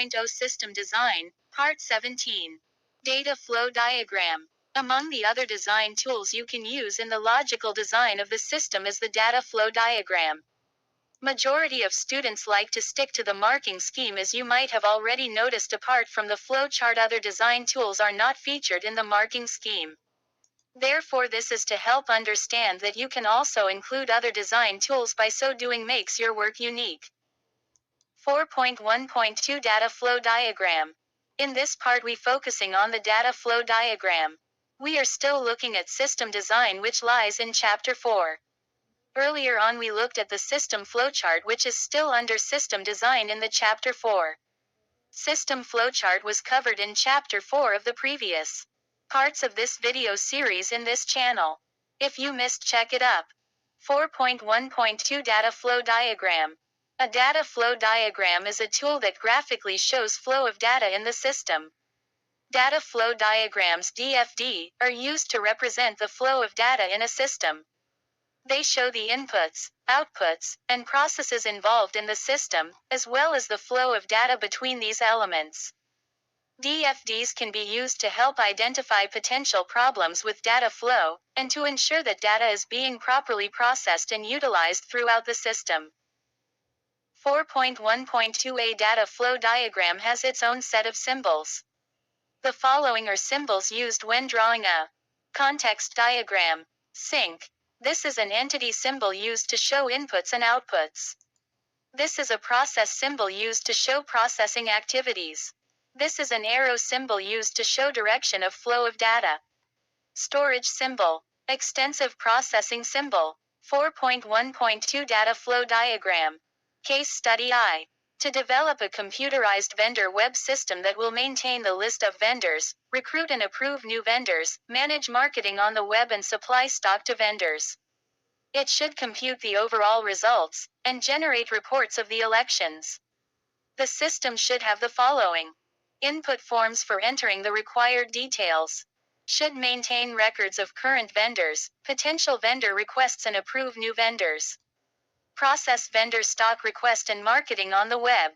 4.0 System Design, Part 17. Data Flow Diagram. Among the other design tools you can use in the logical design of the system is the data flow diagram. Majority of students like to stick to the marking scheme, as you might have already noticed. Apart from the flow chart, other design tools are not featured in the marking scheme. Therefore, this is to help understand that you can also include other design tools. By so doing, makes your work unique. 4.1.2 Data Flow Diagram. In this part we focusing on the data flow diagram. We are still looking at system design, which lies in Chapter 4. Earlier on we looked at the system flowchart, which is still under system design in the Chapter 4. System flowchart was covered in Chapter 4 of the previous parts of this video series in this channel. If you missed, check it up. 4.1.2 Data Flow Diagram. A data flow diagram is a tool that graphically shows flow of data in the system. Data flow diagrams (DFD) are used to represent the flow of data in a system. They show the inputs, outputs, and processes involved in the system, as well as the flow of data between these elements. DFDs can be used to help identify potential problems with data flow, and to ensure that data is being properly processed and utilized throughout the system. 4.1.2 A data flow diagram has its own set of symbols. The following are symbols used when drawing a context diagram. Sync. This is an entity symbol used to show inputs and outputs. This is a process symbol used to show processing activities. This is an arrow symbol used to show direction of flow of data. Storage symbol. Extensive processing symbol. 4.1.2 Data Flow Diagram. Case Study I. To develop a computerized vendor web system that will maintain the list of vendors, recruit and approve new vendors, manage marketing on the web, and supply stock to vendors. It should compute the overall results, and generate reports of the elections. The system should have the following: input forms for entering the required details. Should maintain records of current vendors, potential vendor requests, and approve new vendors. Process vendor stock request and marketing on the web.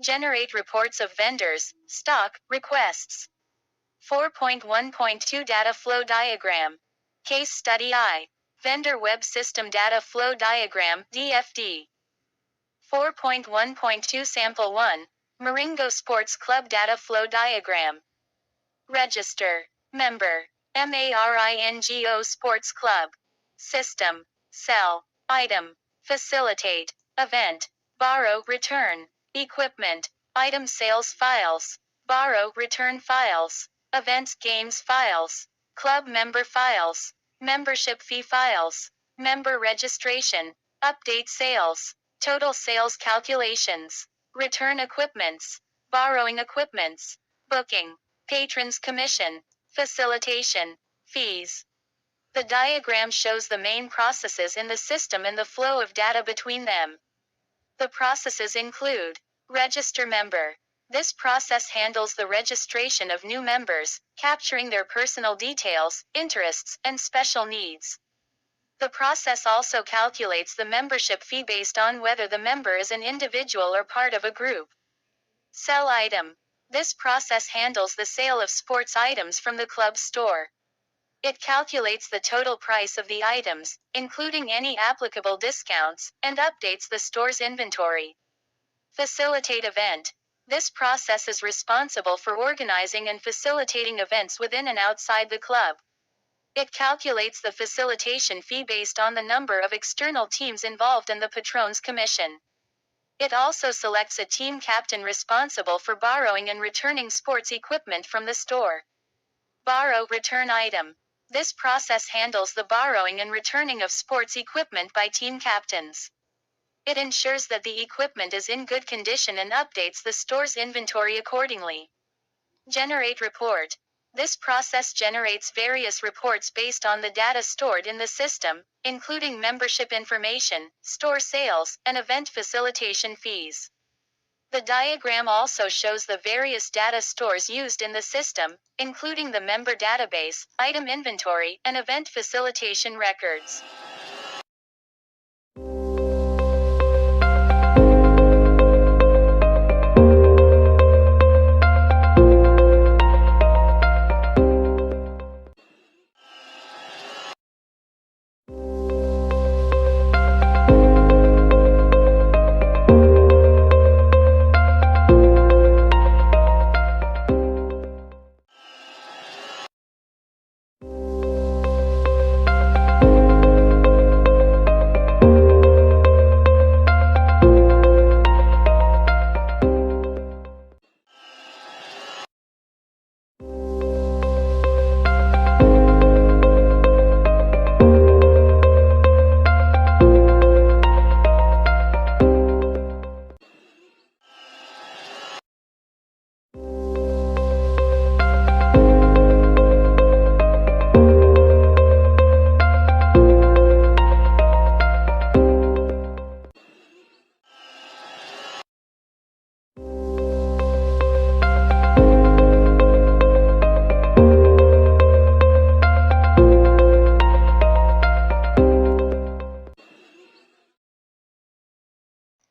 Generate reports of vendors, stock, requests. 4.1.2 Data Flow Diagram. Case Study I. Vendor Web System Data Flow Diagram, DFD. 4.1.2 Sample 1. Maringo Sports Club Data Flow Diagram. Register. Member. Maringo Sports Club. System. Sell. Item. Facilitate. Event. Borrow, return. Equipment. Item sales files. Borrow, return files. Events games files. Club member files. Membership fee files. Member registration. Update sales. Total sales calculations. Return equipments. Borrowing equipments. Booking. Patrons commission. Facilitation. Fees. The diagram shows the main processes in the system and the flow of data between them. The processes include register member. This process handles the registration of new members, capturing their personal details, interests, and special needs. The process also calculates the membership fee based on whether the member is an individual or part of a group. Sell item. This process handles the sale of sports items from the club store. It calculates the total price of the items, including any applicable discounts, and updates the store's inventory. Facilitate event. This process is responsible for organizing and facilitating events within and outside the club. It calculates the facilitation fee based on the number of external teams involved and the patron's commission. It also selects a team captain responsible for borrowing and returning sports equipment from the store. Borrow, return item. This process handles the borrowing and returning of sports equipment by team captains. It ensures that the equipment is in good condition and updates the store's inventory accordingly. Generate report. This process generates various reports based on the data stored in the system, including membership information, store sales, and event facilitation fees. The diagram also shows the various data stores used in the system, including the member database, item inventory, and event facilitation records.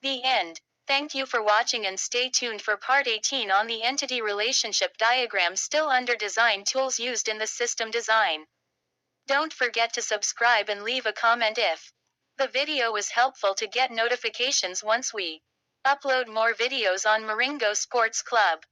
The end. Thank you for watching and stay tuned for part 18 on the entity relationship diagram still under design tools used in the system design. Don't forget to subscribe and leave a comment if the video was helpful to get notifications once we upload more videos on Maringo Sports Club.